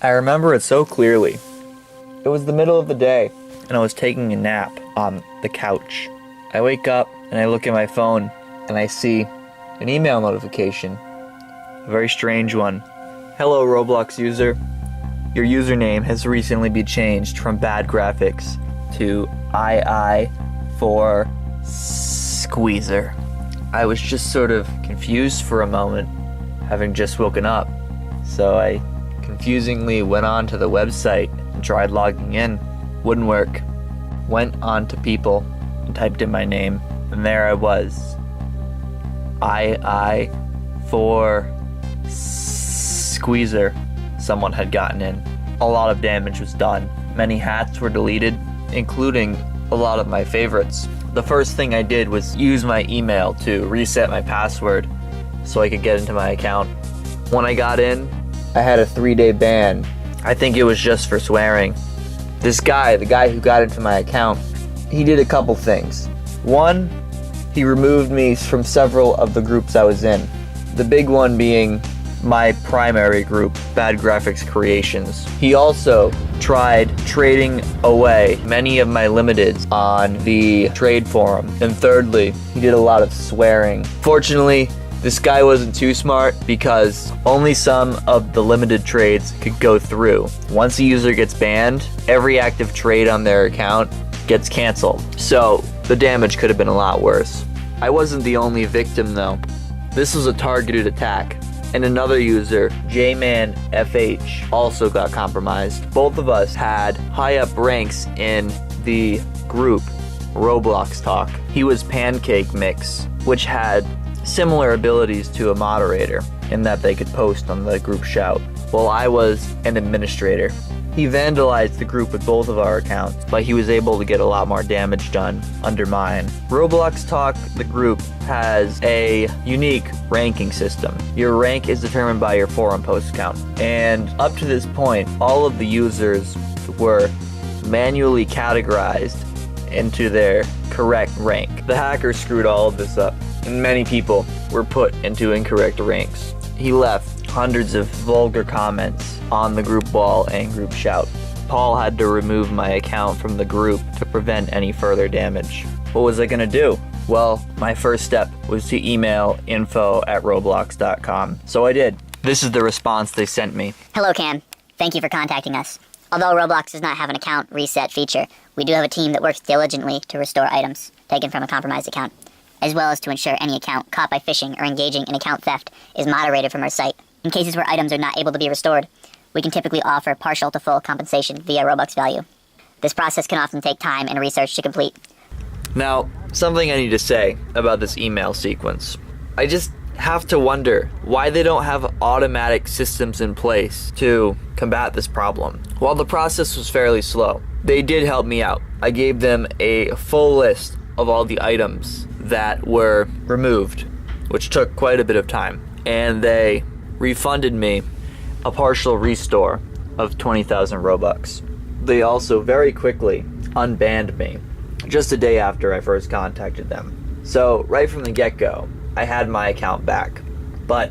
I remember it so clearly. It was the middle of the day, and I was taking a nap on the couch. I wake up, and I look at my phone, and I see an email notification. A very strange one. Hello, Roblox user. Your username has recently been changed from Bad Graphics to II for Squeezer. I was just sort of confused for a moment, having just woken up. So I confusingly went on to the website and tried logging in. Wouldn't work. Went on to people and typed in my name, and there I was. II for Squeezer. Someone had gotten in. A lot of damage was done. Many hats were deleted, including a lot of my favorites. The first thing I did was use my email to reset my password so I could get into my account. When I got in, I had a 3-day ban. I think it was just for swearing. This guy, the guy who got into my account, he did a couple things. One, he removed me from several of the groups I was in. The big one being my primary group, Bad Graphics Creations. He also tried trading away many of my limiteds on the trade forum. And thirdly, he did a lot of swearing. Fortunately, this guy wasn't too smart because only some of the limited trades could go through. Once a user gets banned, every active trade on their account gets canceled. So the damage could have been a lot worse. I wasn't the only victim though. This was a targeted attack. And another user, JManFH, also got compromised. Both of us had high up ranks in the group Roblox Talk. He was Pancake Mix, which had similar abilities to a moderator in that they could post on the group shout, while I was an administrator. He vandalized the group with both of our accounts, but he was able to get a lot more damage done under mine. Roblox Talk, the group, has a unique ranking system. Your rank is determined by your forum post count, and up to this point, all of the users were manually categorized into their correct rank. The hacker screwed all of this up, and many people were put into incorrect ranks. He left hundreds of vulgar comments on the group wall and group shout. Paul had to remove my account from the group to prevent any further damage. What was I gonna do? Well, my first step was to email info@roblox.com. So I did. This is the response they sent me. Hello, Cam. Thank you for contacting us. Although Roblox does not have an account reset feature, we do have a team that works diligently to restore items taken from a compromised account, as well as to ensure any account caught by phishing or engaging in account theft is moderated from our site. In cases where items are not able to be restored, we can typically offer partial to full compensation via Robux value. This process can often take time and research to complete. Now, something I need to say about this email sequence. I just have to wonder why they don't have automatic systems in place to combat this problem. While the process was fairly slow, they did help me out. I gave them a full list of all the items that were removed, which took quite a bit of time, and they refunded me a partial restore of 20,000 Robux. They also very quickly unbanned me just a day after I first contacted them. So right from the get-go, I had my account back, but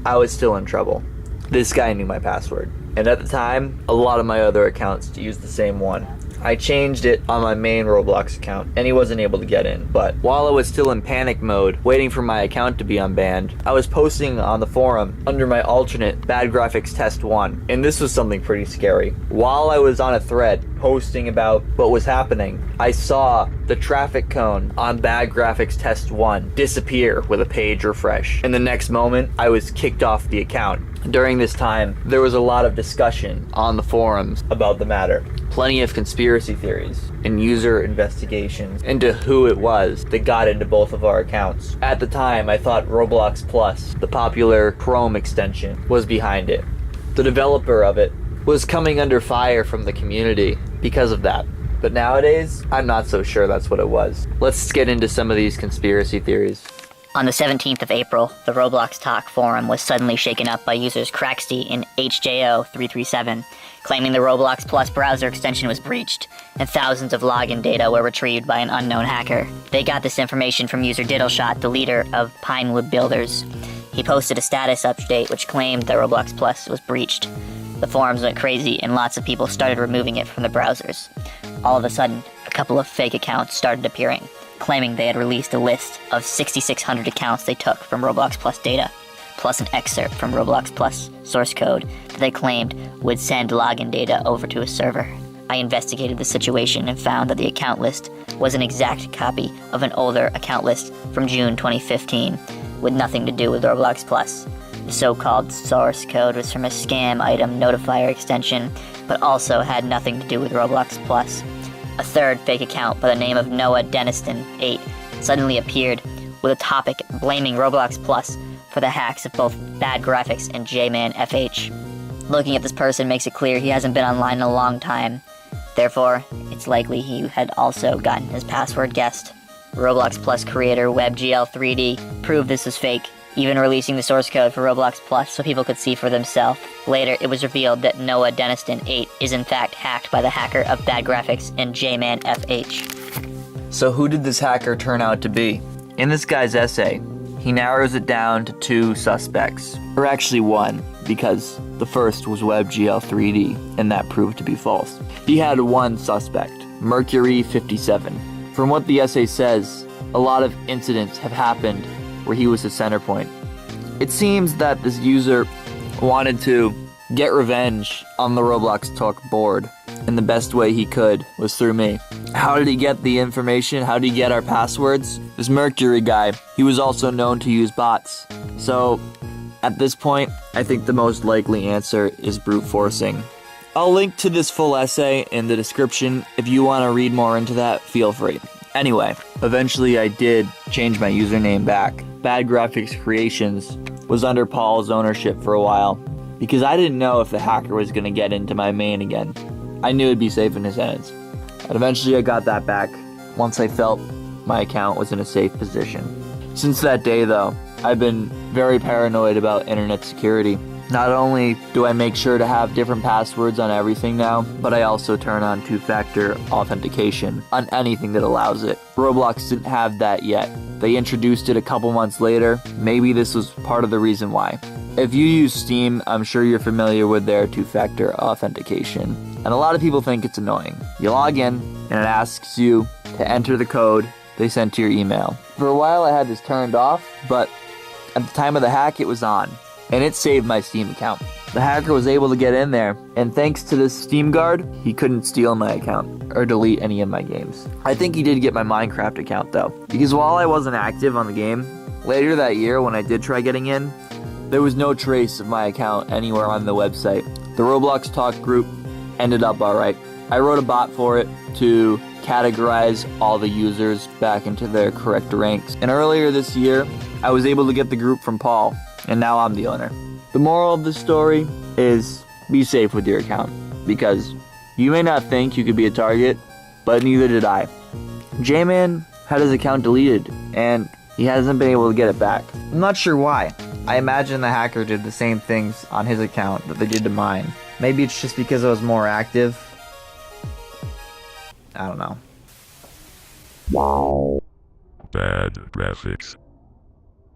I was still in trouble. This guy knew my password, and at the time, a lot of my other accounts used the same one. I changed it on my main Roblox account, and he wasn't able to get in. But while I was still in panic mode, waiting for my account to be unbanned, I was posting on the forum under my alternate Bad Graphics Test 1, and this was something pretty scary. While I was on a thread posting about what was happening, I saw the traffic cone on Bad Graphics Test 1 disappear with a page refresh, and the next moment, I was kicked off the account. During this time, there was a lot of discussion on the forums about the matter. Plenty of conspiracy theories and user investigations into who it was that got into both of our accounts. At the time, I thought Roblox Plus, the popular Chrome extension, was behind it. The developer of it was coming under fire from the community because of that. But nowadays, I'm not so sure that's what it was. Let's get into some of these conspiracy theories. On the 17th of April, the Roblox Talk forum was suddenly shaken up by users Cracksty and HJO337, claiming the Roblox Plus browser extension was breached, and thousands of login data were retrieved by an unknown hacker. They got this information from user Diddleshot, the leader of Pinewood Builders. He posted a status update which claimed that Roblox Plus was breached. The forums went crazy and lots of people started removing it from the browsers. All of a sudden, a couple of fake accounts started appearing, claiming they had released a list of 6,600 accounts they took from Roblox Plus data, plus an excerpt from Roblox Plus source code that they claimed would send login data over to a server. I investigated the situation and found that the account list was an exact copy of an older account list from June 2015 with nothing to do with Roblox Plus. The so-called source code was from a scam item notifier extension, but also had nothing to do with Roblox Plus. A third fake account by the name of Noah Deniston 8 suddenly appeared with a topic blaming Roblox Plus for the hacks of both Bad Graphics and J-Man FH. Looking at this person makes it clear he hasn't been online in a long time. Therefore, it's likely he had also gotten his password guessed. Roblox Plus creator WebGL3D proved this was fake, even releasing the source code for Roblox Plus so people could see for themselves. Later, it was revealed that Noah Deniston 8 is in fact hacked by the hacker of Bad Graphics and J-Man FH. So who did this hacker turn out to be? In this guy's essay, he narrows it down to 2 suspects, or actually 1, because the first was WebGL3D, and that proved to be false. He had 1 suspect, Mercury57. From what the essay says, a lot of incidents have happened where he was the center point. It seems that this user wanted to get revenge on the Roblox Talk board, and the best way he could was through me. How did he get the information? How did he get our passwords? This Mercury guy, he was also known to use bots. So, at this point, I think the most likely answer is brute forcing. I'll link to this full essay in the description. If you want to read more into that, feel free. Anyway, eventually I did change my username back. Bad Graphics Creations was under Paul's ownership for a while, because I didn't know if the hacker was going to get into my main again. I knew it'd be safe in his hands. But eventually I got that back once I felt my account was in a safe position. Since that day though, I've been very paranoid about internet security. Not only do I make sure to have different passwords on everything now, but I also turn on 2-factor authentication on anything that allows it. Roblox didn't have that yet. They introduced it a couple months later. Maybe this was part of the reason why. If you use Steam, I'm sure you're familiar with their 2-factor authentication. And a lot of people think it's annoying. You log in, and it asks you to enter the code they sent to your email. For a while I had this turned off, but at the time of the hack it was on. And it saved my Steam account. The hacker was able to get in there, and thanks to this Steam guard, he couldn't steal my account or delete any of my games. I think he did get my Minecraft account though, because while I wasn't active on the game, later that year when I did try getting in, there was no trace of my account anywhere on the website. The Roblox Talk group ended up alright. I wrote a bot for it to categorize all the users back into their correct ranks. And earlier this year, I was able to get the group from Paul, and now I'm the owner. The moral of the story is be safe with your account, because you may not think you could be a target, but neither did I. J-Man had his account deleted, and he hasn't been able to get it back. I'm not sure why. I imagine the hacker did the same things on his account that they did to mine. Maybe it's just because I was more active. I don't know. Bad Graphics.